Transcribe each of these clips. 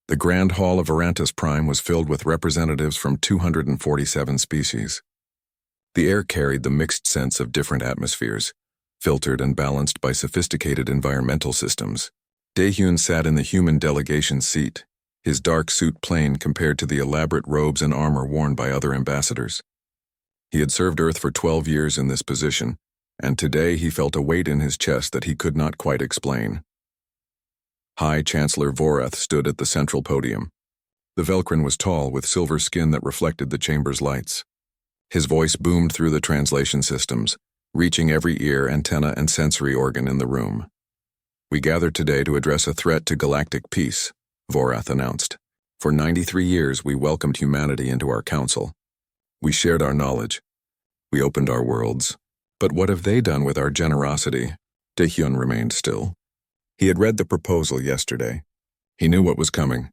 The Grand Hall of Arrogance Prime was filled with representatives from 247 species. The air carried the mixed scents of different atmospheres, filtered and balanced by sophisticated environmental systems. Daehyun sat in the human delegation seat, his dark suit plain compared to the elaborate robes and armor worn by other ambassadors. He had served Earth for 12 years in this position, and today he felt a weight in his chest that he could not quite explain. High Chancellor Vorath stood at the central podium. The Velcrin was tall, with silver skin that reflected the chamber's lights. His voice boomed through the translation systems, reaching every ear, antenna, and sensory organ in the room. "We gathered today to address a threat to galactic peace," Vorath announced. "For 93 years we welcomed humanity into our council. We shared our knowledge. We opened our worlds. But what have they done with our generosity?" Daehyun remained still. He had read the proposal yesterday. He knew what was coming.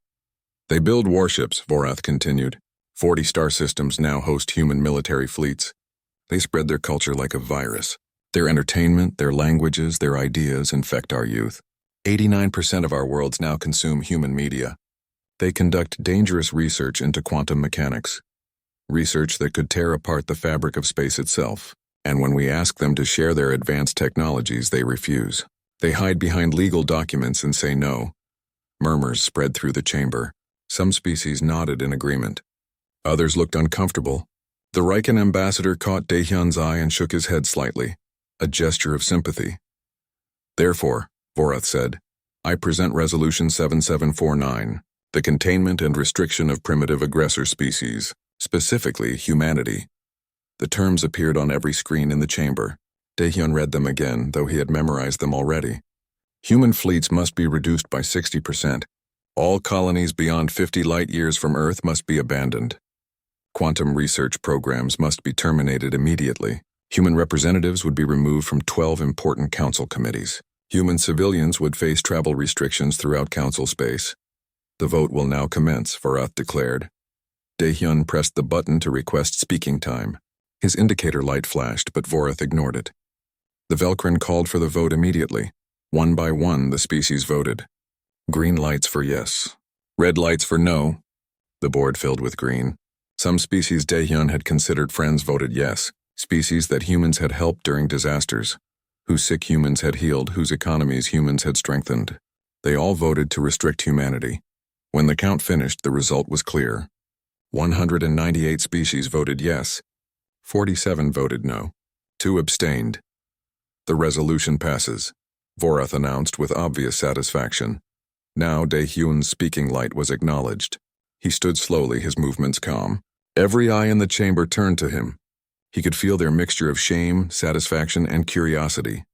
"They build warships," Vorath continued. 40 star systems now host human military fleets. They spread their culture like a virus. Their entertainment, their languages, their ideas infect our youth. 89% of our worlds now consume human media. They conduct dangerous research into quantum mechanics, research that could tear apart the fabric of space itself. And when we ask them to share their advanced technologies, they refuse. They hide behind legal documents and say no. Murmurs spread through the chamber. Some species nodded in agreement. Others looked uncomfortable. The Riken ambassador caught Daehyun's eye and shook his head slightly, a gesture of sympathy. "Therefore," Vorath said, "I present Resolution 7749, the containment and restriction of primitive aggressor species, specifically humanity." The terms appeared on every screen in the chamber. Daehyun read them again, though he had memorized them already. Human fleets must be reduced by 60%. All colonies beyond 50 light-years from Earth must be abandoned. Quantum research programs must be terminated immediately. Human representatives would be removed from 12 important council committees. Human civilians would face travel restrictions throughout council space. "The vote will now commence," Vorath declared. Daehyun pressed the button to request speaking time. His indicator light flashed, but Vorath ignored it. The Velcrin called for the vote immediately. One by one, the species voted. Green lights for yes. Red lights for no. The board filled with green. Some species Daehyun had considered friends voted yes, species that humans had helped during disasters, whose sick humans had healed, whose economies humans had strengthened. They all voted to restrict humanity. When the count finished, the result was clear. 198 species voted yes. 47 voted no. 2 abstained. "The resolution passes," Vorath announced with obvious satisfaction. Now Daehyun's speaking light was acknowledged. He stood slowly, his movements calm. Every eye in the chamber turned to him. He could feel their mixture of shame, satisfaction, and curiosity.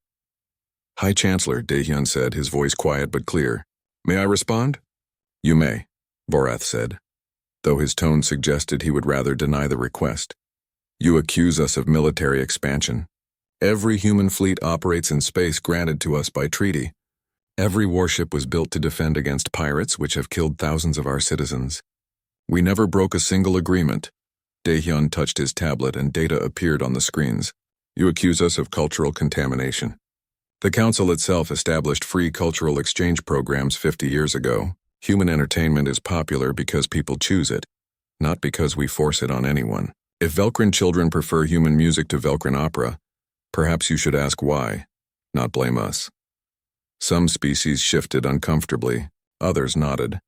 "High Chancellor," Daehyun said, his voice quiet but clear. "May I respond?" "You may," Vorath said, though his tone suggested he would rather deny the request. "You accuse us of military expansion. Every human fleet operates in space granted to us by treaty. Every warship was built to defend against pirates, which have killed thousands of our citizens. We never broke a single agreement." Daehyun touched his tablet and data appeared on the screens. "You accuse us of cultural contamination. The Council itself established free cultural exchange programs 50 years ago. Human entertainment is popular because people choose it, not because we force it on anyone. If Velcrin children prefer human music to Velcrin opera, perhaps you should ask why, not blame us." Some species shifted uncomfortably, others nodded.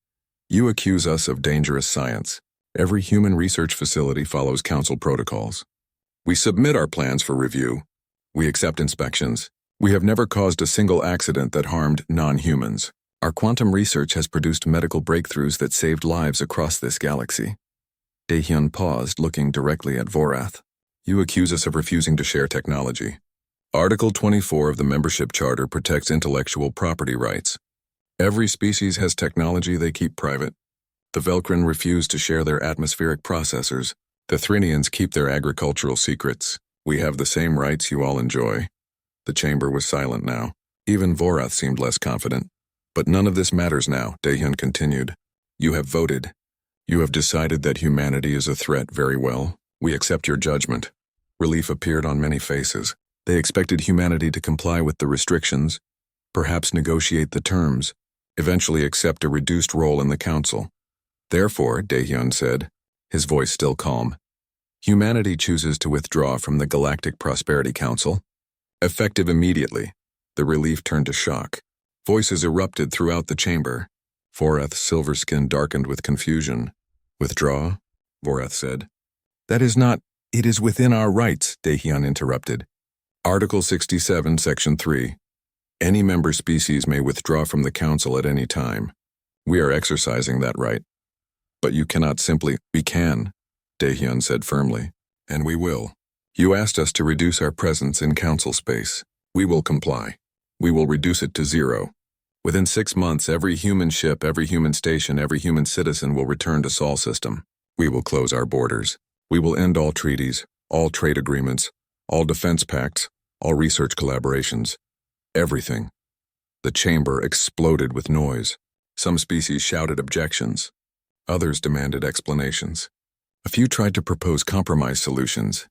"You accuse us of dangerous science. Every human research facility follows council protocols. We submit our plans for review. We accept inspections. We have never caused a single accident that harmed non-humans. Our quantum research has produced medical breakthroughs that saved lives across this galaxy." Daehyun paused, looking directly at Vorath. "You accuse us of refusing to share technology. Article 24 of the Membership Charter protects intellectual property rights. Every species has technology they keep private. The Velcrin refuse to share their atmospheric processors. The Thrinians keep their agricultural secrets. We have the same rights you all enjoy." The chamber was silent now. Even Vorath seemed less confident. "But none of this matters now," Daehyun continued. "You have voted. You have decided that humanity is a threat. Very well. We accept your judgment." Relief appeared on many faces. They expected humanity to comply with the restrictions, perhaps negotiate the terms, eventually accept a reduced role in the council. Therefore, Daehyun said, his voice still calm, humanity chooses to withdraw from the Galactic Prosperity Council. Effective immediately, the relief turned to shock. Voices erupted throughout the chamber. Voreth's silver skin darkened with confusion. Withdraw? Voreth said. That is not, it is within our rights, Daehyun interrupted. Article 67, Section 3. Any member species may withdraw from the council at any time. We are exercising that right. But you cannot simply, we can, Daehyun said firmly, and we will. You asked us to reduce our presence in council space. We will comply. We will reduce it to 0. Within 6 months, every human ship, every human station, every human citizen will return to Sol system. We will close our borders. We will end all treaties, all trade agreements, all defense pacts, all research collaborations. Everything. The chamber exploded with noise. Some species shouted objections. Others demanded explanations. A few tried to propose compromise solutions.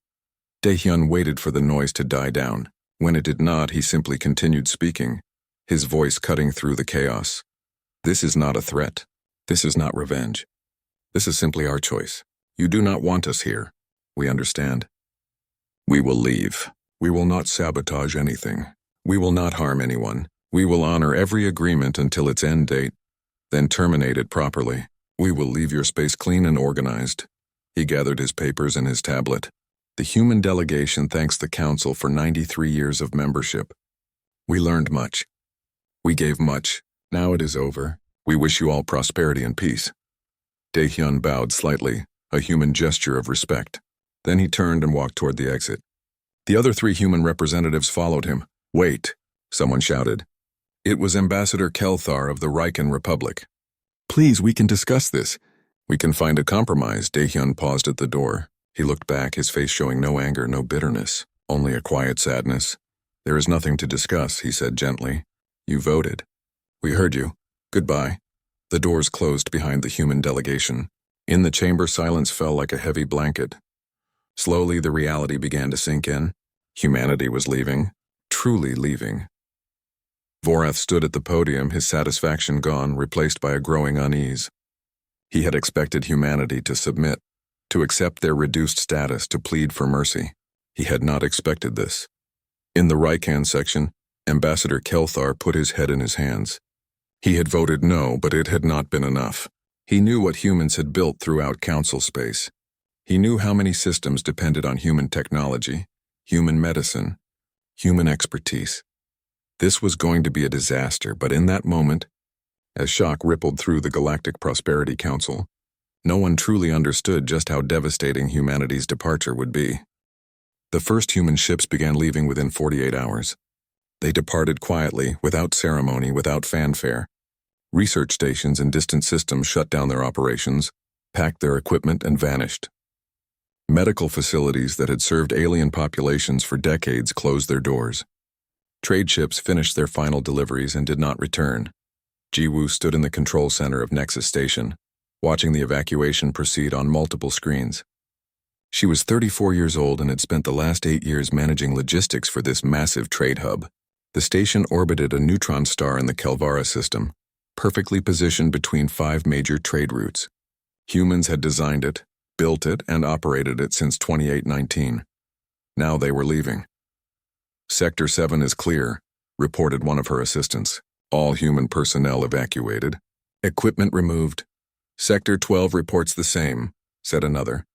Daehyun waited for the noise to die down. When it did not, he simply continued speaking, his voice cutting through the chaos. This is not a threat. This is not revenge. This is simply our choice. You do not want us here. We understand. We will leave. We will not sabotage anything. We will not harm anyone. We will honor every agreement until its end date, then terminate it properly. We will leave your space clean and organized. He gathered his papers and his tablet. The human delegation thanks the Council for 93 years of membership. We learned much. We gave much. Now it is over. We wish you all prosperity and peace. Daehyun bowed slightly, a human gesture of respect. Then he turned and walked toward the exit. The other 3 human representatives followed him. Wait, someone shouted. It was Ambassador Kelthar of the Riken Republic. Please, we can discuss this. We can find a compromise. Daehyun paused at the door. He looked back, his face showing no anger, no bitterness, only a quiet sadness. There is nothing to discuss, he said gently. You voted. We heard you. Goodbye. The doors closed behind the human delegation. In the chamber, silence fell like a heavy blanket. Slowly, the reality began to sink in. Humanity was leaving, truly leaving. Voreth stood at the podium, his satisfaction gone, replaced by a growing unease. He had expected humanity to submit, to accept their reduced status, to plead for mercy. He had not expected this. In the Rikan section, Ambassador Kelthar put his head in his hands. He had voted no, but it had not been enough. He knew what humans had built throughout council space. He knew how many systems depended on human technology, human medicine, human expertise. This was going to be a disaster, but in that moment, as shock rippled through the Galactic Prosperity Council, no one truly understood just how devastating humanity's departure would be. The first human ships began leaving within 48 hours. They departed quietly, without ceremony, without fanfare. Research stations and distant systems shut down their operations, packed their equipment, and vanished. Medical facilities that had served alien populations for decades closed their doors. Trade ships finished their final deliveries and did not return. Jiwoo stood in the control center of Nexus Station, watching the evacuation proceed on multiple screens. She was 34 years old and had spent the last 8 years managing logistics for this massive trade hub. The station orbited a neutron star in the Kelvara system, perfectly positioned between 5 major trade routes. Humans had designed it, built it, and operated it since 2819. Now they were leaving. Sector 7 is clear, reported one of her assistants. All human personnel evacuated. Equipment removed. Sector 12 reports the same, said another.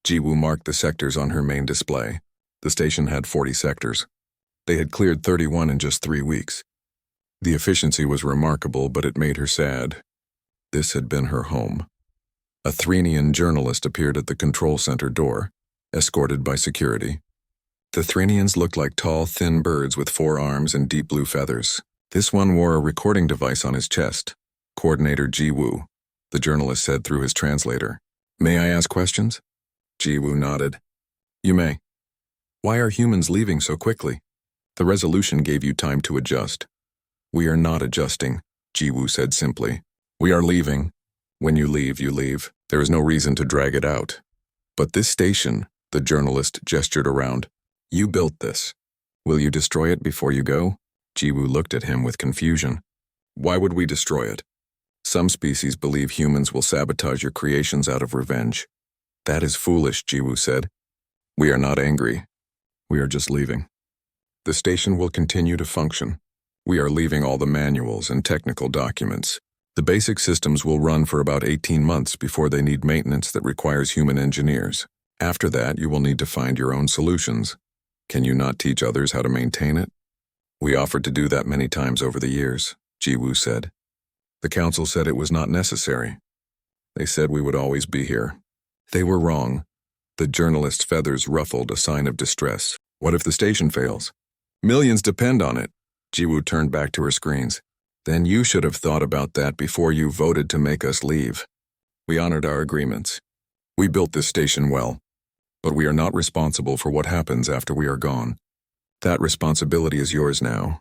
Jiwoo marked the sectors on her main display. The station had 40 sectors. They had cleared 31 in just 3 weeks. The efficiency was remarkable, but it made her sad. This had been her home. A Threnian journalist appeared at the control center door, escorted by security. The Threnians looked like tall, thin birds with 4 arms and deep blue feathers. This one wore a recording device on his chest. Coordinator Jiwoo, the journalist said through his translator. May I ask questions? Jiwoo nodded. You may. Why are humans leaving so quickly? The resolution gave you time to adjust. We are not adjusting, Jiwoo said simply. We are leaving. When you leave, you leave. There is no reason to drag it out. But this station, the journalist gestured around. You built this. Will you destroy it before you go? Jiwoo looked at him with confusion. Why would we destroy it? Some species believe humans will sabotage your creations out of revenge. That is foolish, Jiwoo said. We are not angry. We are just leaving. The station will continue to function. We are leaving all the manuals and technical documents. The basic systems will run for about 18 months before they need maintenance that requires human engineers. After that, you will need to find your own solutions. Can you not teach others how to maintain it? We offered to do that many times over the years, Jiwoo said. The council said it was not necessary. They said we would always be here. They were wrong. The journalist's feathers ruffled, a sign of distress. What if the station fails? Millions depend on it. Jiwoo turned back to her screens. Then you should have thought about that before you voted to make us leave. We honored our agreements. We built this station well. But we are not responsible for what happens after we are gone. That responsibility is yours now.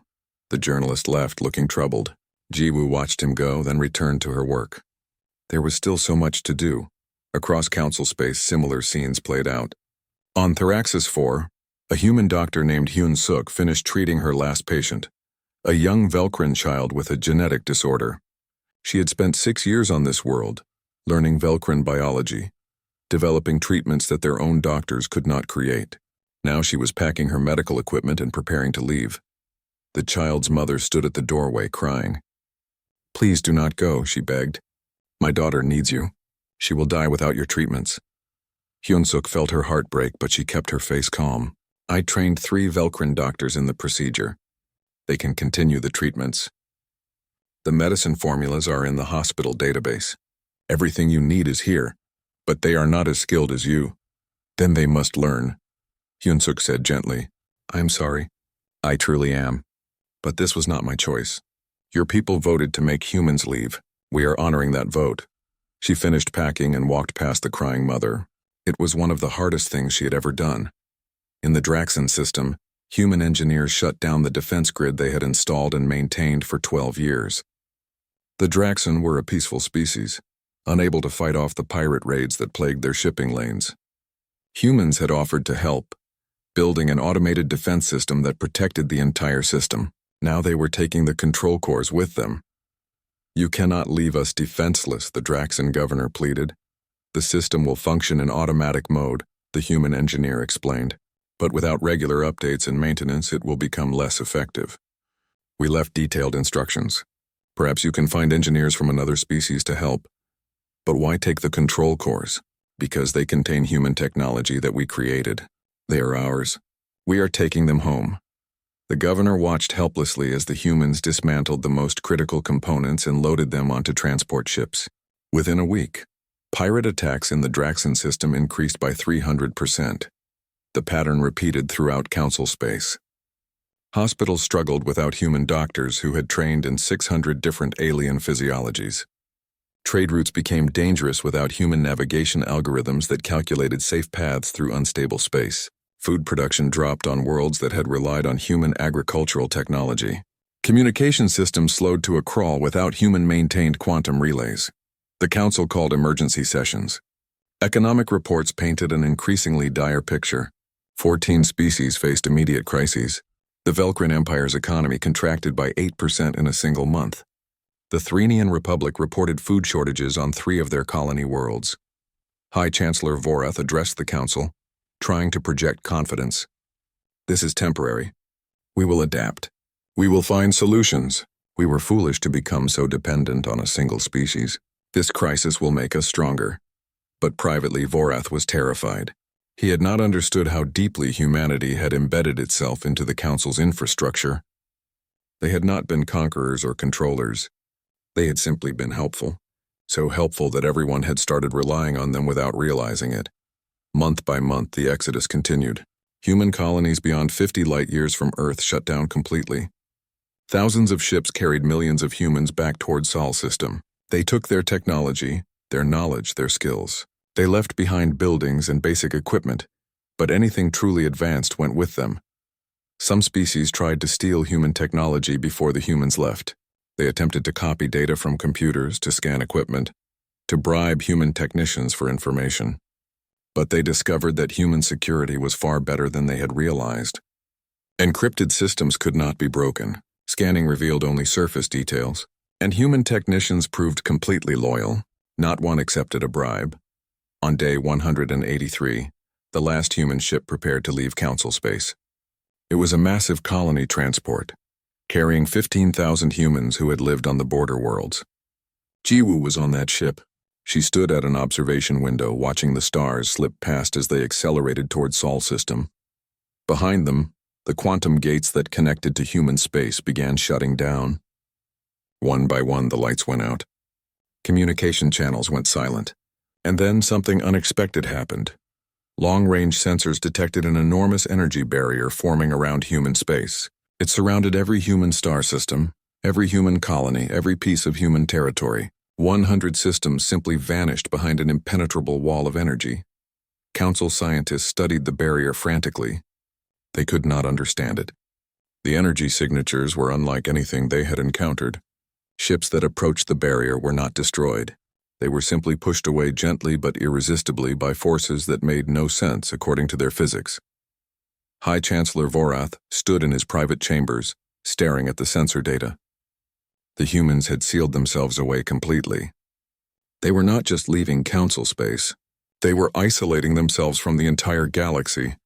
The journalist left, looking troubled. Jiwoo watched him go, then returned to her work. There was still so much to do. Across council space, similar scenes played out. On Theraxis 4, a human doctor named Hyun-suk finished treating her last patient, a young Velcrin child with a genetic disorder. She had spent 6 years on this world, learning Velcrin biology, developing treatments that their own doctors could not create. Now she was packing her medical equipment and preparing to leave. The child's mother stood at the doorway, crying. Please do not go, she begged. My daughter needs you. She will die without your treatments. Hyun-suk felt her heart break, but she kept her face calm. I trained 3 Velcrin doctors in the procedure. They can continue the treatments. The medicine formulas are in the hospital database. Everything you need is here, but they are not as skilled as you. Then they must learn. Hyun-suk said gently. I'm sorry. I truly am. But this was not my choice. Your people voted to make humans leave. We are honoring that vote. She finished packing and walked past the crying mother. It was one of the hardest things she had ever done. In the Draxon system, human engineers shut down the defense grid they had installed and maintained for 12 years. The Draxon were a peaceful species, unable to fight off the pirate raids that plagued their shipping lanes. Humans had offered to help, building an automated defense system that protected the entire system. Now they were taking the control cores with them. You cannot leave us defenseless, the Draxon governor pleaded. The system will function in automatic mode, the human engineer explained. But without regular updates and maintenance, it will become less effective. We left detailed instructions. Perhaps you can find engineers from another species to help. But why take the control cores? Because they contain human technology that we created. They are ours. We are taking them home. The governor watched helplessly as the humans dismantled the most critical components and loaded them onto transport ships. Within a week, pirate attacks in the Draxon system increased by 300%. The pattern repeated throughout council space. Hospitals struggled without human doctors who had trained in 600 different alien physiologies. Trade routes became dangerous without human navigation algorithms that calculated safe paths through unstable space. Food production dropped on worlds that had relied on human agricultural technology. Communication systems slowed to a crawl without human-maintained quantum relays. The council called emergency sessions. Economic reports painted an increasingly dire picture. 14 species faced immediate crises. The Velcrin Empire's economy contracted by 8% in a single month. The Threnian Republic reported food shortages on 3 of their colony worlds. High Chancellor Vorath addressed the council, trying to project confidence. This is temporary. We will adapt. We will find solutions. We were foolish to become so dependent on a single species. This crisis will make us stronger. But privately, Vorath was terrified. He had not understood how deeply humanity had embedded itself into the council's infrastructure. They had not been conquerors or controllers. They had simply been helpful. So helpful that everyone had started relying on them without realizing it. Month by month, the exodus continued. Human colonies beyond 50 light-years from Earth shut down completely. Thousands of ships carried millions of humans back toward Sol system. They took their technology, their knowledge, their skills. They left behind buildings and basic equipment, but anything truly advanced went with them. Some species tried to steal human technology before the humans left. They attempted to copy data from computers, to scan equipment, to bribe human technicians for information. But they discovered that human security was far better than they had realized. Encrypted systems could not be broken. Scanning revealed only surface details. And human technicians proved completely loyal. Not one accepted a bribe. On day 183, the last human ship prepared to leave Council space. It was a massive colony transport, carrying 15,000 humans who had lived on the border worlds. Jiwoo was on that ship. She stood at an observation window watching the stars slip past as they accelerated toward Sol system. Behind them, the quantum gates that connected to human space began shutting down. One by one, the lights went out. Communication channels went silent. And then something unexpected happened. Long-range sensors detected an enormous energy barrier forming around human space. It surrounded every human star system, every human colony, every piece of human territory. 100 systems simply vanished behind an impenetrable wall of energy. Council scientists studied the barrier frantically. They could not understand it. The energy signatures were unlike anything they had encountered. Ships that approached the barrier were not destroyed. They were simply pushed away gently but irresistibly by forces that made no sense according to their physics. High Chancellor Vorath stood in his private chambers, staring at the sensor data. The humans had sealed themselves away completely. They were not just leaving Council space. They were isolating themselves from the entire galaxy.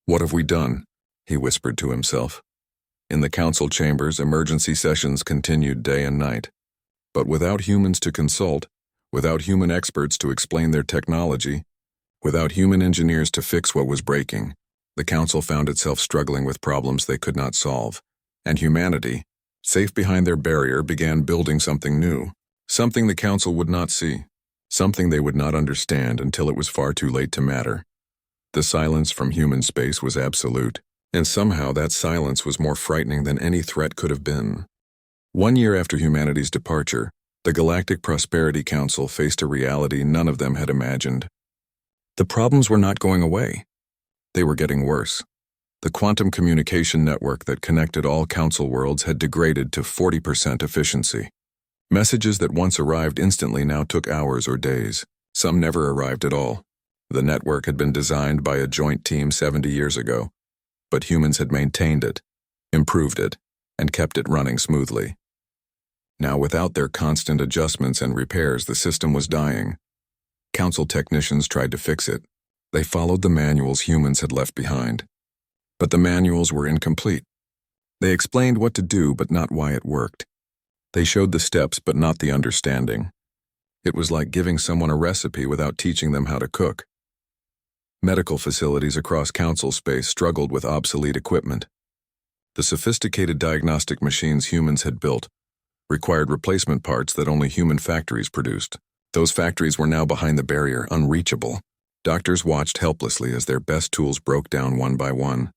"What have we done?" he whispered to himself. In the Council chambers, emergency sessions continued day and night. But without humans to consult, without human experts to explain their technology, without human engineers to fix what was breaking, the Council found itself struggling with problems they could not solve. And humanity, safe behind their barrier, began building something new. Something the Council would not see. Something they would not understand until it was far too late to matter. The silence from human space was absolute, and somehow that silence was more frightening than any threat could have been. 1 year after humanity's departure, the Galactic Prosperity Council faced a reality none of them had imagined. The problems were not going away. They were getting worse. The quantum communication network that connected all Council worlds had degraded to 40% efficiency. Messages that once arrived instantly now took hours or days. Some never arrived at all. The network had been designed by a joint team 70 years ago, but humans had maintained it, improved it, and kept it running smoothly. Now, without their constant adjustments and repairs, the system was dying. Council technicians tried to fix it. They followed the manuals humans had left behind. But the manuals were incomplete. They explained what to do, but not why it worked. They showed the steps, but not the understanding. It was like giving someone a recipe without teaching them how to cook. Medical facilities across Council space struggled with obsolete equipment. The sophisticated diagnostic machines humans had built required replacement parts that only human factories produced. Those factories were now behind the barrier, unreachable. Doctors watched helplessly as their best tools broke down one by one.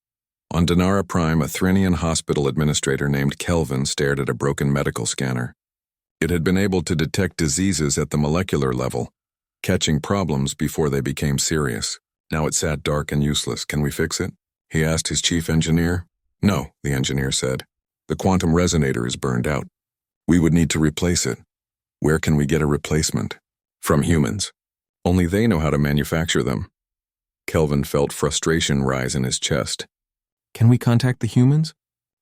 On Dinara Prime, a Thrinian hospital administrator named Kelvin stared at a broken medical scanner. It had been able to detect diseases at the molecular level, catching problems before they became serious. Now it sat dark and useless. "Can we fix it?" he asked his chief engineer. "No," the engineer said. "The quantum resonator is burned out. We would need to replace it. Where can we get a replacement?" "From humans. Only they know how to manufacture them." Kelvin felt frustration rise in his chest. "Can we contact the humans?"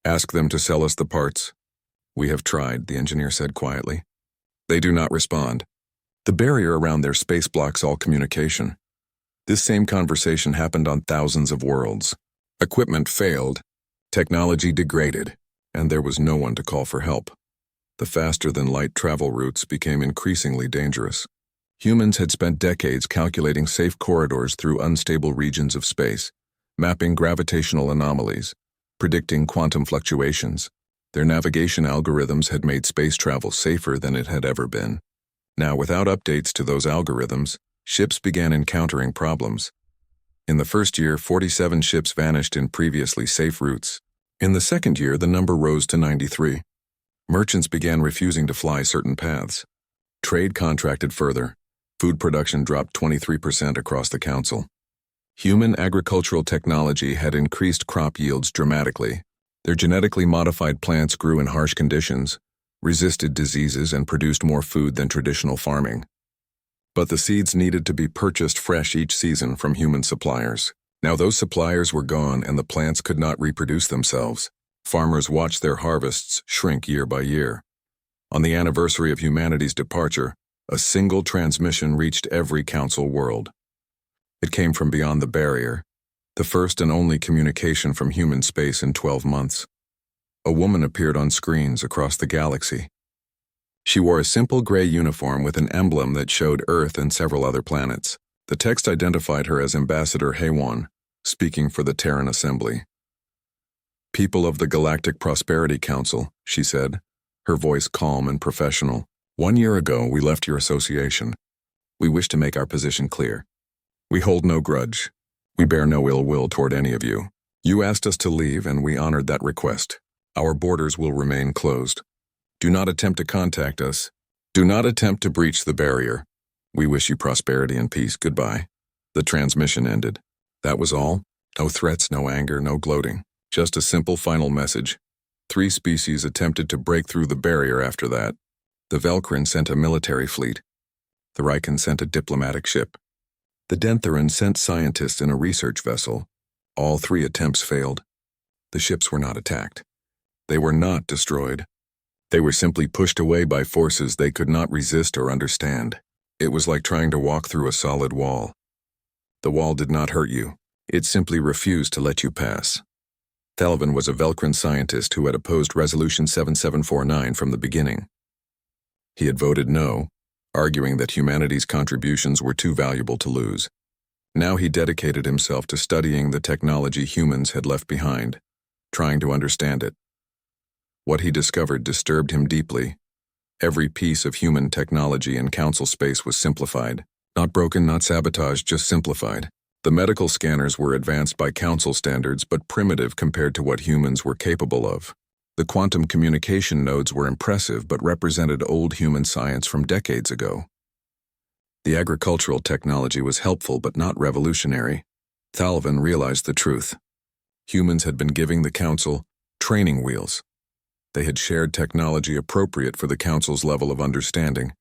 "Ask them to sell us the parts." "We have tried," the engineer said quietly. "They do not respond. The barrier around their space blocks all communication. This same conversation happened on thousands of worlds. Equipment failed, technology degraded, and there was no one to call for help. The faster-than-light travel routes became increasingly dangerous. Humans had spent decades calculating safe corridors through unstable regions of space, mapping gravitational anomalies, predicting quantum fluctuations. Their navigation algorithms had made space travel safer than it had ever been. Now, without updates to those algorithms, ships began encountering problems. In the first year, 47 ships vanished in previously safe routes. In the second year, the number rose to 93. Merchants began refusing to fly certain paths. Trade contracted further. Food production dropped 23% across the Council. Human agricultural technology had increased crop yields dramatically. Their genetically modified plants grew in harsh conditions, resisted diseases, and produced more food than traditional farming. But the seeds needed to be purchased fresh each season from human suppliers. Now those suppliers were gone and the plants could not reproduce themselves. Farmers watched their harvests shrink year by year. On the anniversary of humanity's departure, a single transmission reached every council world. It came from beyond the barrier, the first and only communication from human space in 12 months. A woman appeared on screens across the galaxy. She wore a simple gray uniform with an emblem that showed Earth and several other planets. The text identified her as Ambassador HFY, speaking for the Terran Assembly. "People of the Galactic Prosperity Council," she said, her voice calm and professional. "1 year ago, we left your association. We wish to make our position clear. We hold no grudge. We bear no ill will toward any of you. You asked us to leave, and we honored that request. Our borders will remain closed. Do not attempt to contact us. Do not attempt to breach the barrier. We wish you prosperity and peace. Goodbye." The transmission ended. That was all. No threats, no anger, no gloating. Just a simple final message. 3 species attempted to break through the barrier after that. The Velkrin sent a military fleet. The Riken sent a diplomatic ship. The Dentheran sent scientists in a research vessel. All 3 attempts failed. The ships were not attacked. They were not destroyed. They were simply pushed away by forces they could not resist or understand. It was like trying to walk through a solid wall. The wall did not hurt you. It simply refused to let you pass. Thalvin was a Velkrin scientist who had opposed Resolution 7749 from the beginning. He had voted no, arguing that humanity's contributions were too valuable to lose. Now he dedicated himself to studying the technology humans had left behind, trying to understand it. What he discovered disturbed him deeply. Every piece of human technology in council space was simplified. Not broken, not sabotaged, just simplified. The medical scanners were advanced by council standards but primitive compared to what humans were capable of. The quantum communication nodes were impressive but represented old human science from decades ago. The agricultural technology was helpful but not revolutionary. Thalvin realized the truth. Humans had been giving the council training wheels. They had shared technology appropriate for the council's level of understanding,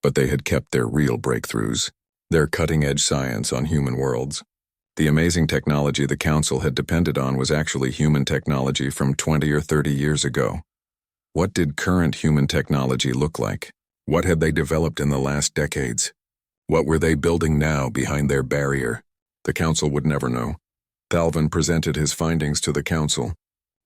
but they had kept their real breakthroughs, their cutting-edge science on human worlds. The amazing technology the council had depended on was actually human technology from 20 or 30 years ago. What did current human technology look like? What had they developed in the last decades? What were they building now behind their barrier? The council would never know. Thalvin presented his findings to the council.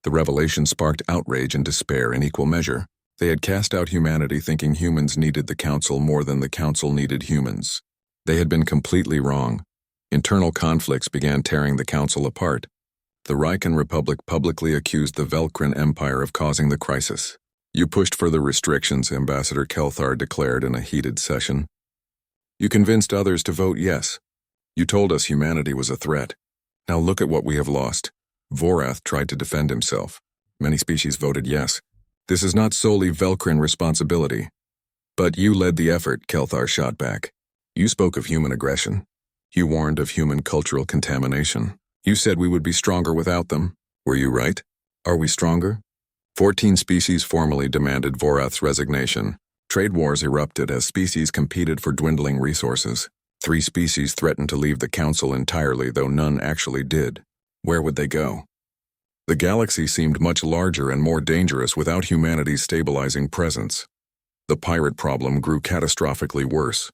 The revelation sparked outrage and despair in equal measure. They had cast out humanity thinking humans needed the council more than the council needed humans. They had been completely wrong. Internal conflicts began tearing the council apart. The Riken Republic publicly accused the Velkrin Empire of causing the crisis. "You pushed for the restrictions," Ambassador Kelthar declared in a heated session. "You convinced others to vote yes. You told us humanity was a threat. Now look at what we have lost." Vorath tried to defend himself. Many species voted yes. "This is not solely Velkrin responsibility." "But you led the effort," Kelthar shot back. "You spoke of human aggression. You warned of human cultural contamination. You said we would be stronger without them. Were you right? Are we stronger?" 14 species formally demanded Vorath's resignation. Trade wars erupted as species competed for dwindling resources. 3 species threatened to leave the council entirely, though none actually did. Where would they go? The galaxy seemed much larger and more dangerous without humanity's stabilizing presence. The pirate problem grew catastrophically worse.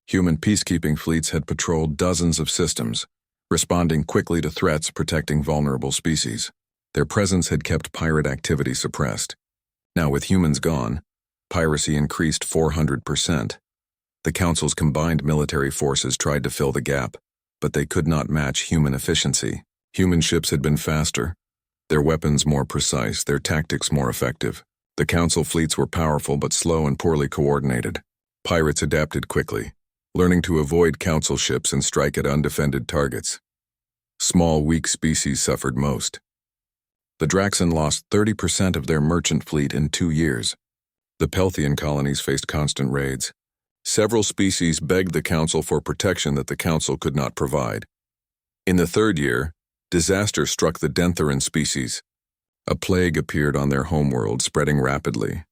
Human peacekeeping fleets had patrolled dozens of systems, responding quickly to threats, protecting vulnerable species. Their presence had kept pirate activity suppressed. Now, with humans gone, piracy increased 400%. The Council's combined military forces tried to fill the gap, but they could not match human efficiency. Human ships had been faster, their weapons more precise, their tactics more effective. The Council fleets were powerful but slow and poorly coordinated. Pirates adapted quickly, learning to avoid Council ships and strike at undefended targets. Small, weak species suffered most. The Draxan lost 30% of their merchant fleet in 2 years. The Pelthian colonies faced constant raids. Several species begged the Council for protection that the Council could not provide. In the 3rd year, disaster struck the Dentheran species. A plague appeared on their homeworld, spreading rapidly.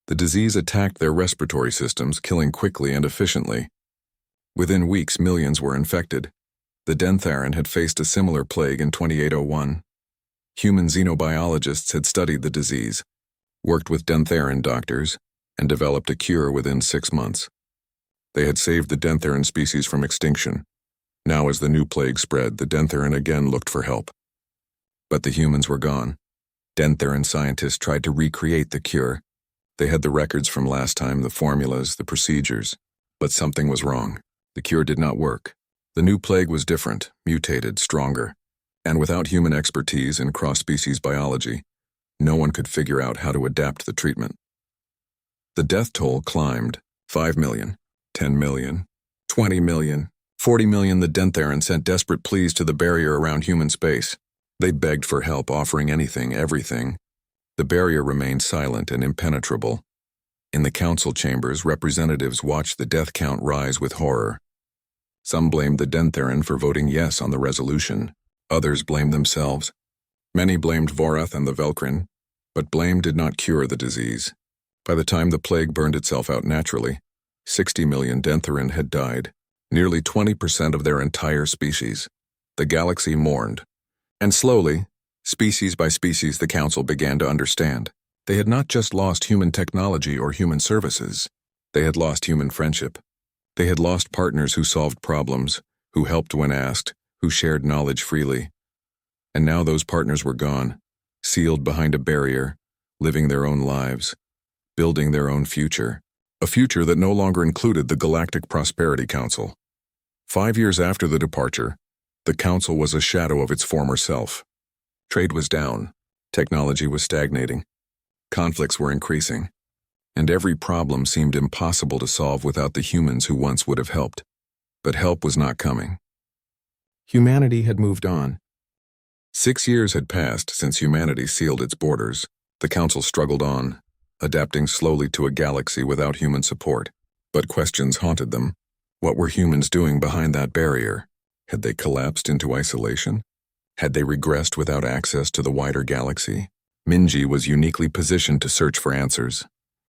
The disease attacked their respiratory systems, killing quickly and efficiently. Within weeks, millions were infected. The Dentheran had faced a similar plague in 2801. Human xenobiologists had studied the disease, worked with Dentheran doctors, and developed a cure within 6 months. They had saved the Dentheran species from extinction. Now as the new plague spread, the Dentheran again looked for help. But the humans were gone. Dentheran scientists tried to recreate the cure. They had the records from last time, the formulas, the procedures. But something was wrong. The cure did not work. The new plague was different, mutated, stronger. And without human expertise in cross-species biology, no one could figure out how to adapt the treatment. The death toll climbed. 5 million, 10 million, 20 million, 40 million. The Dentheran sent desperate pleas to the barrier around human space. They begged for help, offering anything, everything. The barrier remained silent and impenetrable. In the council chambers, representatives watched the death count rise with horror. Some blamed the Dentheran for voting yes on the resolution. Others blamed themselves. Many blamed Vorath and the Velkrin, but blame did not cure the disease. By the time the plague burned itself out naturally, 60 million Dentheran had died, nearly 20% of their entire species. The galaxy mourned. And slowly, species by species, the council began to understand. They had not just lost human technology or human services. They had lost human friendship. They had lost partners who solved problems, who helped when asked, who shared knowledge freely. And now those partners were gone, sealed behind a barrier, living their own lives, building their own future, a future that no longer included the Galactic Prosperity Council. 5 years after the departure, the council was a shadow of its former self. Trade was down, technology was stagnating, conflicts were increasing, and every problem seemed impossible to solve without the humans who once would have helped. But help was not coming. Humanity had moved on. 6 years had passed since humanity sealed its borders. The council struggled on, adapting slowly to a galaxy without human support. But questions haunted them. What were humans doing behind that barrier? Had they collapsed into isolation? Had they regressed without access to the wider galaxy? Minji was uniquely positioned to search for answers.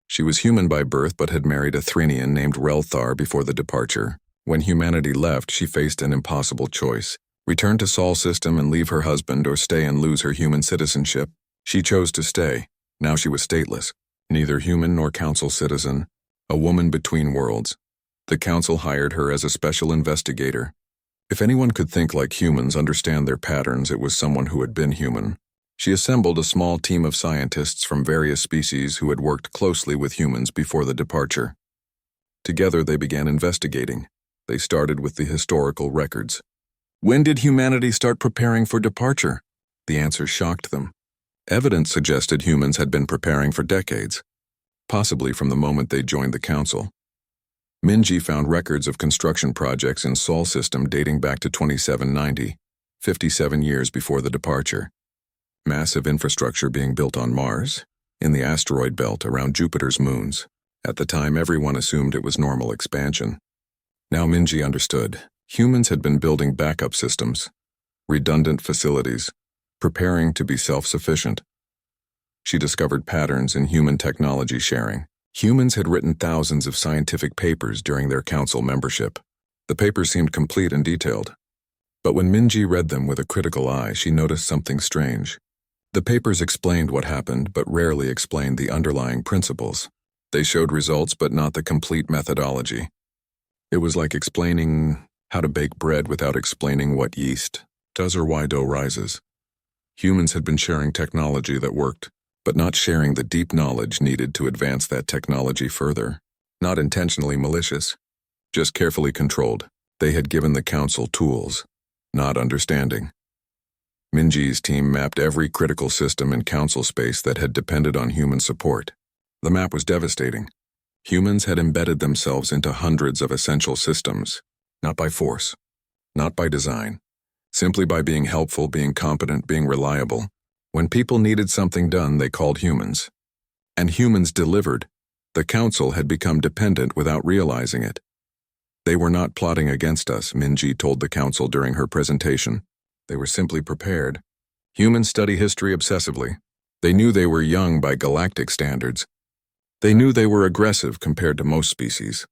She was human by birth but had married a Thrinian named Relthar before the departure. When humanity left, she faced an impossible choice. Return to Sol system and leave her husband, or stay and lose her human citizenship. She chose to stay. Now she was stateless, neither human nor council citizen, a woman between worlds. The council hired her as a special investigator. If anyone could think like humans, understand their patterns, it was someone who had been human. She assembled a small team of scientists from various species who had worked closely with humans before the departure. Together they began investigating. They started with the historical records. When did humanity start preparing for departure? The answer shocked them. Evidence suggested humans had been preparing for decades, possibly from the moment they joined the council. Minji found records of construction projects in Sol system dating back to 2790, 57 years before the departure. Massive infrastructure being built on Mars, in the asteroid belt around Jupiter's moons. At the time, everyone assumed it was normal expansion. Now Minji understood. Humans had been building backup systems, redundant facilities, preparing to be self-sufficient. She discovered patterns in human technology sharing. Humans had written thousands of scientific papers during their council membership. The papers seemed complete and detailed. But when Minji read them with a critical eye, she noticed something strange. The papers explained what happened, but rarely explained the underlying principles. They showed results, but not the complete methodology. It was like explaining how to bake bread without explaining what yeast does or why dough rises. Humans had been sharing technology that worked, but not sharing the deep knowledge needed to advance that technology further. Not intentionally malicious, just carefully controlled. They had given the council tools, not understanding. Minji's team mapped every critical system in council space that had depended on human support. The map was devastating. Humans had embedded themselves into hundreds of essential systems, not by force, not by design, simply by being helpful, being competent, being reliable. When people needed something done, they called humans. And humans delivered. The council had become dependent without realizing it. They were not plotting against us, Minji told the council during her presentation. They were simply prepared. Humans study history obsessively. They knew they were young by galactic standards. They knew they were aggressive compared to most species.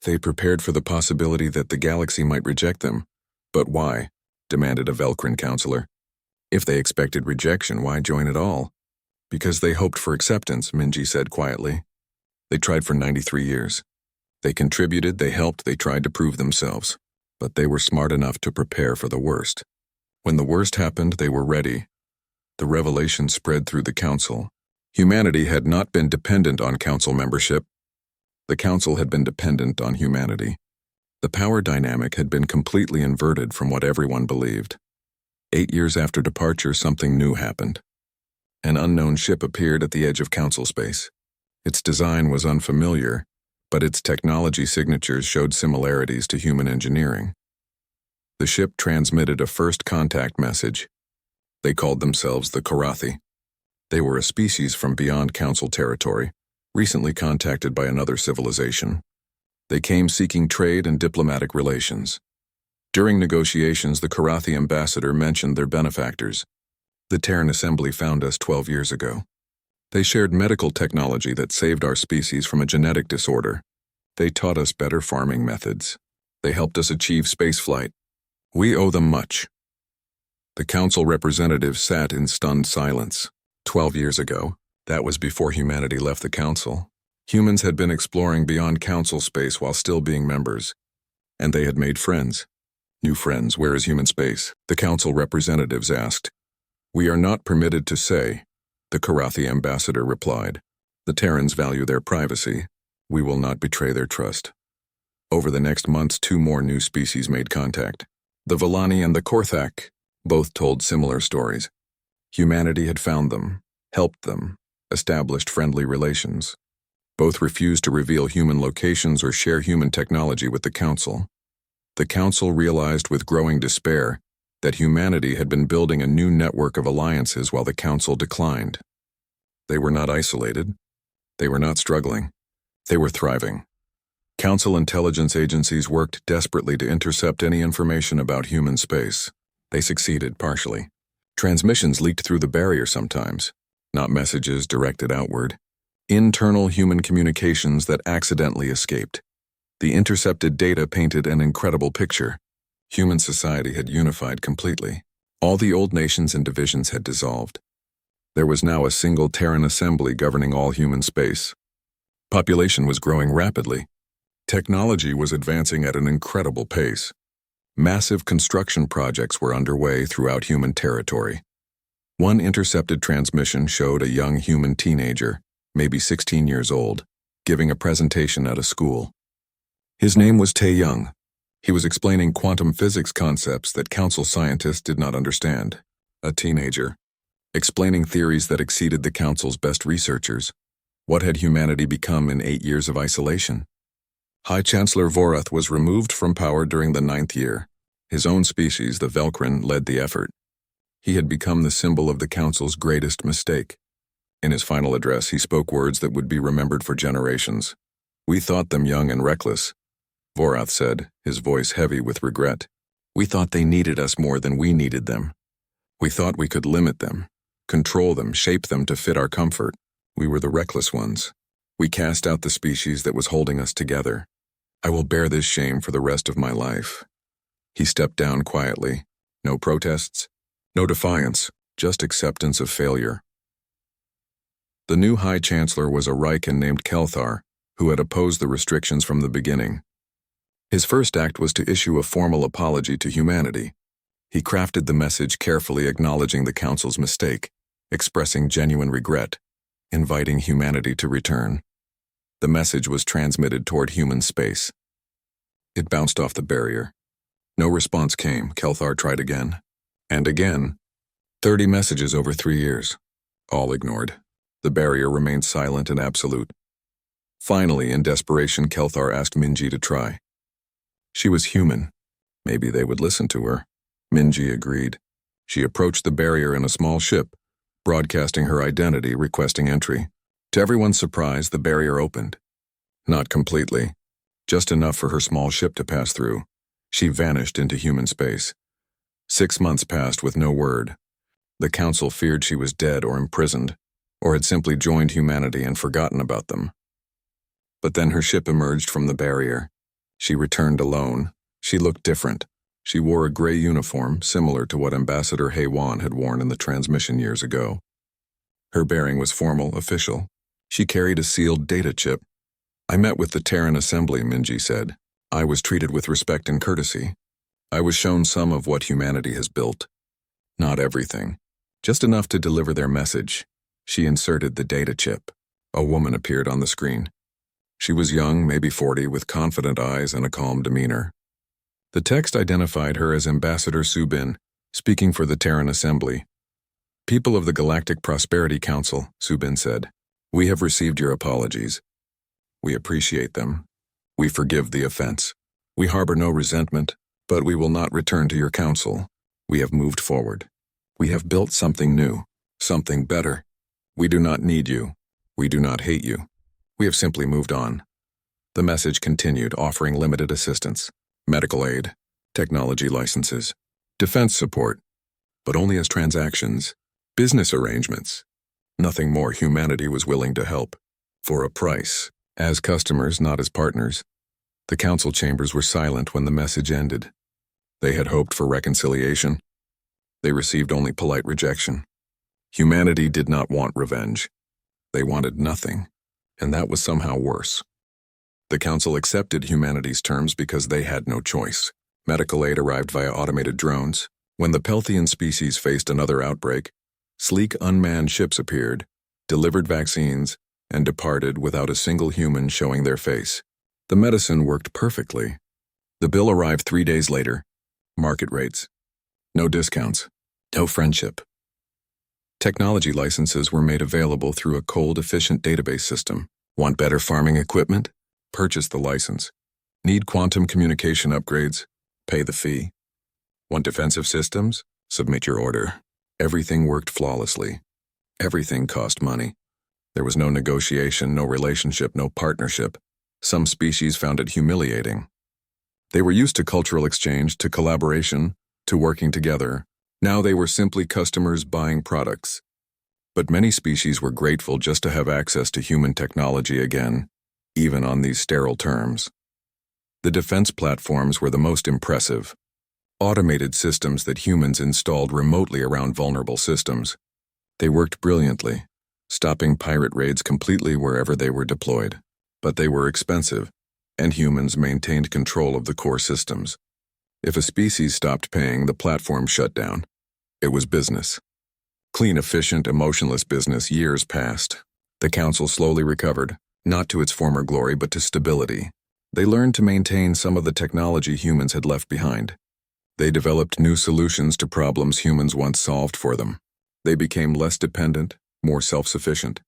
They prepared for the possibility that the galaxy might reject them. But why? Demanded a Velkrin counselor. If they expected rejection, why join at all? Because they hoped for acceptance, Minji said quietly. They tried for 93 years. They contributed, they helped, they tried to prove themselves. But they were smart enough to prepare for the worst. When the worst happened, they were ready. The revelation spread through the council. Humanity had not been dependent on council membership. The council had been dependent on humanity. The power dynamic had been completely inverted from what everyone believed. 8 years after departure, something new happened. An unknown ship appeared at the edge of council space. Its design was unfamiliar, but its technology signatures showed similarities to human engineering. The ship transmitted a first contact message. They called themselves the Karathi. They were a species from beyond council territory, recently contacted by another civilization. They came seeking trade and diplomatic relations. During negotiations, the Karathi ambassador mentioned their benefactors. The Terran Assembly found us 12 years ago. They shared medical technology that saved our species from a genetic disorder. They taught us better farming methods. They helped us achieve spaceflight. We owe them much. The council representatives sat in stunned silence. 12 years ago, that was before humanity left the council. Humans had been exploring beyond council space while still being members. And they had made friends. New friends, where is human space? The council representatives asked. We are not permitted to say, the Karathi ambassador replied. The Terrans value their privacy. We will not betray their trust. Over the next months, 2 more new species made contact. The Villani and the Korthak both told similar stories. Humanity had found them, helped them, established friendly relations. Both refused to reveal human locations or share human technology with the council. The council realized with growing despair that humanity had been building a new network of alliances while the council declined. They were not isolated. They were not struggling. They were thriving. Council intelligence agencies worked desperately to intercept any information about human space. They succeeded partially. Transmissions leaked through the barrier sometimes, not messages directed outward. Internal human communications that accidentally escaped. The intercepted data painted an incredible picture. Human society had unified completely. All the old nations and divisions had dissolved. There was now a single Terran assembly governing all human space. Population was growing rapidly. Technology was advancing at an incredible pace. Massive construction projects were underway throughout human territory. One intercepted transmission showed a young human teenager, maybe 16 years old, giving a presentation at a school. His name was Tae Young. He was explaining quantum physics concepts that council scientists did not understand. A teenager, explaining theories that exceeded the council's best researchers. What had humanity become in 8 years of isolation? High Chancellor Vorath was removed from power during the 9th year. His own species, the Velkrin, led the effort. He had become the symbol of the council's greatest mistake. In his final address, he spoke words that would be remembered for generations. We thought them young and reckless, Vorath said, his voice heavy with regret. We thought they needed us more than we needed them. We thought we could limit them, control them, shape them to fit our comfort. We were the reckless ones. We cast out the species that was holding us together. I will bear this shame for the rest of my life. He stepped down quietly. No protests, no defiance, just acceptance of failure. The new High Chancellor was a Riken named Kelthar, who had opposed the restrictions from the beginning. His first act was to issue a formal apology to humanity. He crafted the message carefully, acknowledging the Council's mistake, expressing genuine regret, inviting humanity to return. The message was transmitted toward human space. It bounced off the barrier. No response came. Kelthar tried again. And again. 30 messages over 3 years. All ignored. The barrier remained silent and absolute. Finally, in desperation, Kelthar asked Minji to try. She was human. Maybe they would listen to her. Minji agreed. She approached the barrier in a small ship, broadcasting her identity, requesting entry. To everyone's surprise, the barrier opened. Not completely. Just enough for her small ship to pass through. She vanished into human space. 6 months passed with no word. The Council feared she was dead or imprisoned, or had simply joined humanity and forgotten about them. But then her ship emerged from the barrier. She returned alone. She looked different. She wore a gray uniform, similar to what Ambassador Haywan had worn in the transmission years ago. Her bearing was formal, official. She carried a sealed data chip, I met with the Terran assembly, Minji said. I was treated with respect and courtesy. I was shown some of what humanity has built. Not everything. Just enough to deliver their message. She inserted the data chip. A woman appeared on the screen. She was young, maybe 40, with confident eyes and a calm demeanor. The text identified her as Ambassador Subin, speaking for the Terran Assembly. People of the Galactic Prosperity Council, Subin said, we have received your apologies. We appreciate them. We forgive the offense. We harbor no resentment, but we will not return to your council. We have moved forward. We have built something new, something better. We do not need you. We do not hate you. We have simply moved on. The message continued, offering limited assistance, medical aid, technology licenses, defense support, but only as transactions, business arrangements. Nothing more. Humanity was willing to help, for a price, as customers, not as partners. The council chambers were silent when the message ended. They had hoped for reconciliation. They received only polite rejection. Humanity did not want revenge. They wanted nothing, and that was somehow worse. The council accepted humanity's terms because they had no choice. Medical aid arrived via automated drones. When the Pelthian species faced another outbreak, sleek unmanned ships appeared, delivered vaccines, and departed without a single human showing their face. The medicine worked perfectly. The bill arrived 3 days later. Market rates. No discounts. No friendship. Technology licenses were made available through a cold, efficient database system. Want better farming equipment? Purchase the license. Need quantum communication upgrades? Pay the fee. Want defensive systems? Submit your order. Everything worked flawlessly. Everything cost money. There was no negotiation, no relationship, no partnership. Some species found it humiliating. They were used to cultural exchange, to collaboration, to working together. Now they were simply customers buying products. But many species were grateful just to have access to human technology again, even on these sterile terms. The defense platforms were the most impressive. Automated systems that humans installed remotely around vulnerable systems. They worked brilliantly, stopping pirate raids completely wherever they were deployed. But they were expensive, and humans maintained control of the core systems. If a species stopped paying, the platform shut down. It was business. Clean, efficient, emotionless business. Years passed. The council slowly recovered, not to its former glory but to stability. They learned to maintain some of the technology humans had left behind. They developed new solutions to problems humans once solved for them. They became less dependent, more self-sufficient.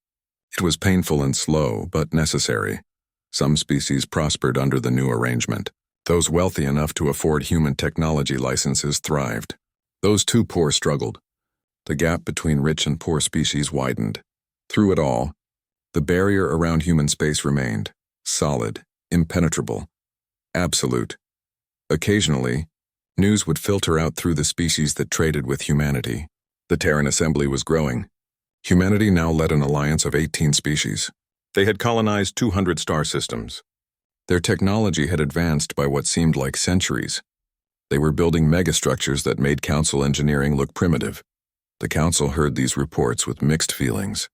It was painful and slow, but necessary. Some species prospered under the new arrangement. Those wealthy enough to afford human technology licenses thrived. Those too poor struggled. The gap between rich and poor species widened. Through it all, the barrier around human space remained, solid, impenetrable, absolute. Occasionally, news would filter out through the species that traded with humanity. The Terran assembly was growing. Humanity now led an alliance of 18 species. They had colonized 200 star systems. Their technology had advanced by what seemed like centuries. They were building megastructures that made council engineering look primitive. The council heard these reports with mixed feelings.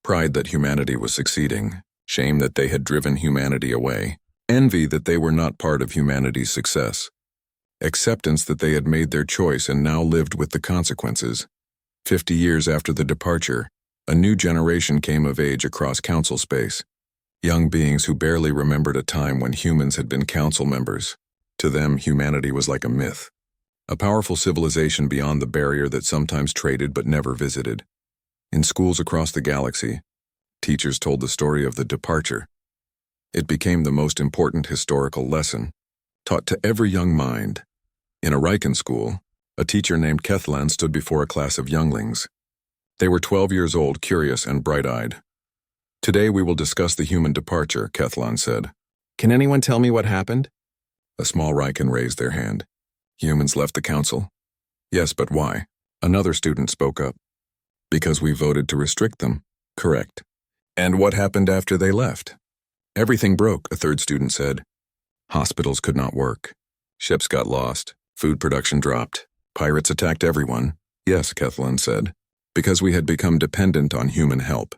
Pride that humanity was succeeding, shame that they had driven humanity away, envy that they were not part of humanity's success, acceptance that they had made their choice and now lived with the consequences. 50 years after the departure, a new generation came of age across council space. Young beings who barely remembered a time when humans had been council members. To them, humanity was like a myth, a powerful civilization beyond the barrier that sometimes traded but never visited. In schools across the galaxy, teachers told the story of the departure. It became the most important historical lesson, taught to every young mind. In a Riken school, a teacher named Kethlan stood before a class of younglings. They were 12 years old, curious and bright-eyed. Today we will discuss the human departure, Kethlan said. Can anyone tell me what happened? A small Riken raised their hand. Humans left the council? Yes, but why? Another student spoke up. Because we voted to restrict them. Correct. And what happened after they left? Everything broke, a third student said. Hospitals could not work. Ships got lost. Food production dropped. Pirates attacked everyone. Yes, Kethlan said. Because we had become dependent on human help.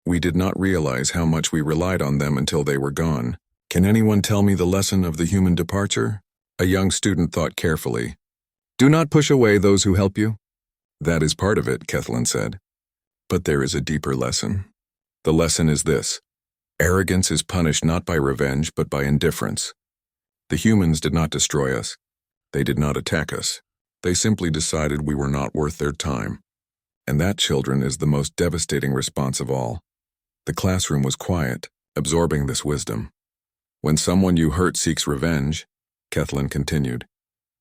We did not realize how much we relied on them until they were gone. Can anyone tell me the lesson of the human departure? A young student thought carefully. Do not push away those who help you. That is part of it, Kathleen said. But there is a deeper lesson. The lesson is this. Arrogance is punished not by revenge, but by indifference. The humans did not destroy us. They did not attack us. They simply decided we were not worth their time. And that, children, is the most devastating response of all. The classroom was quiet, absorbing this wisdom. When someone you hurt seeks revenge, Kathleen continued,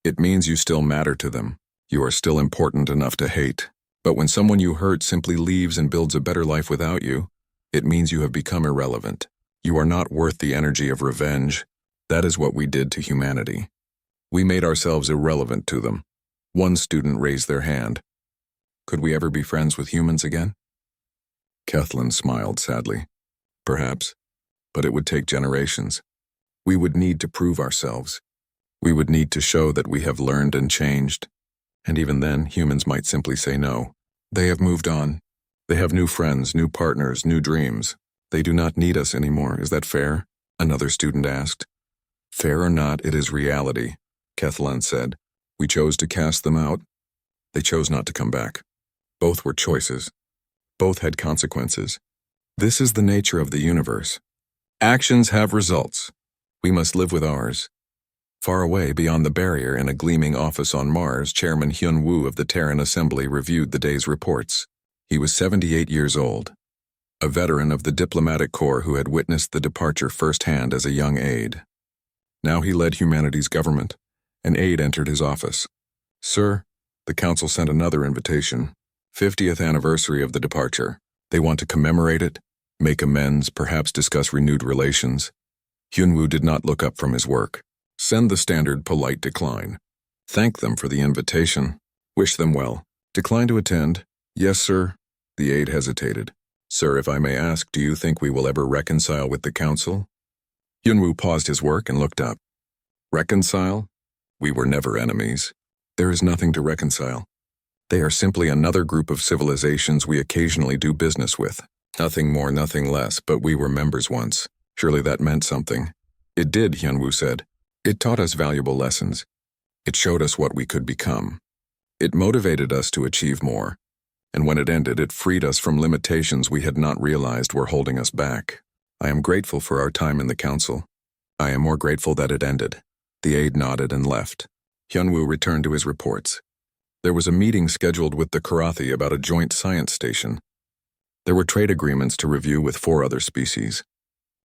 it means you still matter to them. You are still important enough to hate. But when someone you hurt simply leaves and builds a better life without you, it means you have become irrelevant. You are not worth the energy of revenge. That is what we did to humanity. We made ourselves irrelevant to them. One student raised their hand. Could we ever be friends with humans again? Kathleen smiled sadly. Perhaps, but it would take generations. We would need to prove ourselves. We would need to show that we have learned and changed. And even then, humans might simply say no. They have moved on. They have new friends, new partners, new dreams. They do not need us anymore. Is that fair? Another student asked. Fair or not, it is reality, Kathleen said. We chose to cast them out. They chose not to come back. Both were choices. Both had consequences. This is the nature of the universe. Actions have results. We must live with ours. Far away beyond the barrier in a gleaming office on Mars, Chairman Hyun-woo of the Terran Assembly reviewed the day's reports. He was 78 years old, a veteran of the diplomatic corps who had witnessed the departure firsthand as a young aide. Now he led humanity's government. An aide entered his office. Sir, the council sent another invitation. 50th anniversary of the departure. They want to commemorate it, make amends, perhaps discuss renewed relations. Hyun-woo did not look up from his work. Send the standard polite decline. Thank them for the invitation. Wish them well. Decline to attend. Yes, sir. The aide hesitated. Sir, if I may ask, do you think we will ever reconcile with the council? Hyun-woo paused his work and looked up. Reconcile? We were never enemies. There is nothing to reconcile. They are simply another group of civilizations we occasionally do business with. Nothing more, nothing less, but we were members once. Surely that meant something. It did, Hyun-woo said. It taught us valuable lessons. It showed us what we could become. It motivated us to achieve more. And when it ended, it freed us from limitations we had not realized were holding us back. I am grateful for our time in the council. I am more grateful that it ended. The aide nodded and left. Hyun-woo returned to his reports. There was a meeting scheduled with the Karathi about a joint science station. There were trade agreements to review with 4 other species.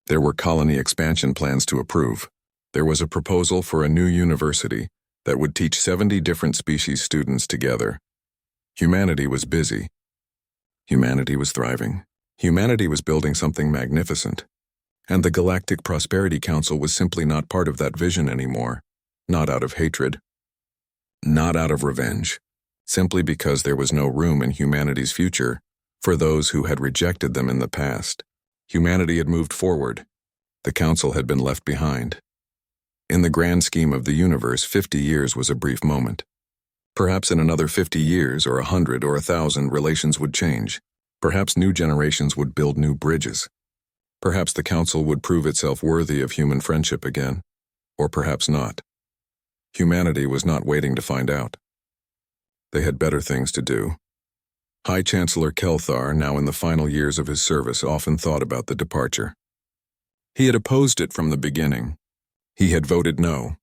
There were colony expansion plans to approve. There was a proposal for a new university that would teach 70 different species students together. Humanity was busy. Humanity was thriving. Humanity was building something magnificent. And the Galactic Prosperity Council was simply not part of that vision anymore. Not out of hatred. Not out of revenge. Simply because there was no room in humanity's future for those who had rejected them in the past. Humanity had moved forward. The council had been left behind. In the grand scheme of the universe, 50 years was a brief moment. Perhaps in another 50 years, or 100 or 1,000, relations would change. Perhaps new generations would build new bridges. Perhaps the council would prove itself worthy of human friendship again. Or perhaps not. Humanity was not waiting to find out. They had better things to do. High Chancellor Kelthar, now in the final years of his service, often thought about the departure. He had opposed it from the beginning. He had voted no.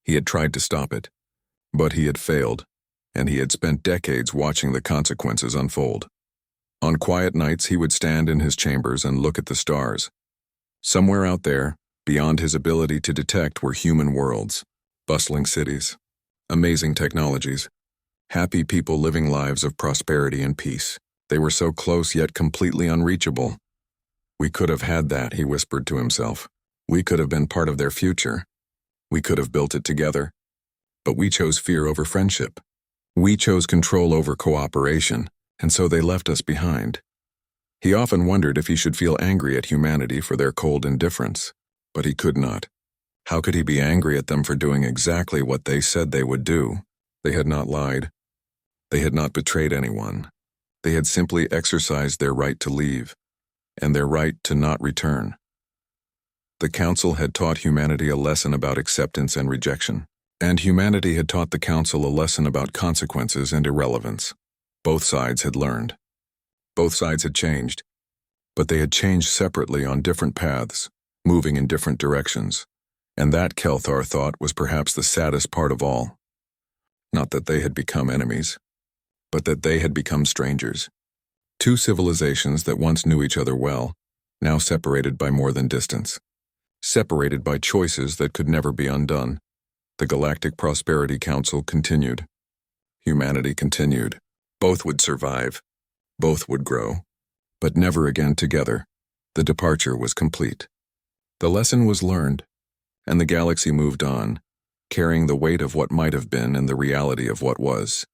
He had tried to stop it. But he had failed, and he had spent decades watching the consequences unfold. On quiet nights, he would stand in his chambers and look at the stars. Somewhere out there, beyond his ability to detect, were human worlds, bustling cities, amazing technologies, happy people living lives of prosperity and peace. They were so close yet completely unreachable. We could have had that, he whispered to himself. We could have been part of their future. We could have built it together. But we chose fear over friendship. We chose control over cooperation, and so they left us behind. He often wondered if he should feel angry at humanity for their cold indifference, but he could not. How could he be angry at them for doing exactly what they said they would do? They had not lied. They had not betrayed anyone. They had simply exercised their right to leave. and their right to not return. The Council had taught humanity a lesson about acceptance and rejection, and humanity had taught the Council a lesson about consequences and irrelevance. Both sides had learned. Both sides had changed, but they had changed separately on different paths, moving in different directions, and that, Kelthar thought, was perhaps the saddest part of all. Not that they had become enemies, but that they had become strangers. Two civilizations that once knew each other well, now separated by more than distance. Separated by choices that could never be undone. The Galactic Prosperity Council continued. Humanity continued. Both would survive. Both would grow. But never again together. The departure was complete. The lesson was learned, and the galaxy moved on, carrying the weight of what might have been and the reality of what was.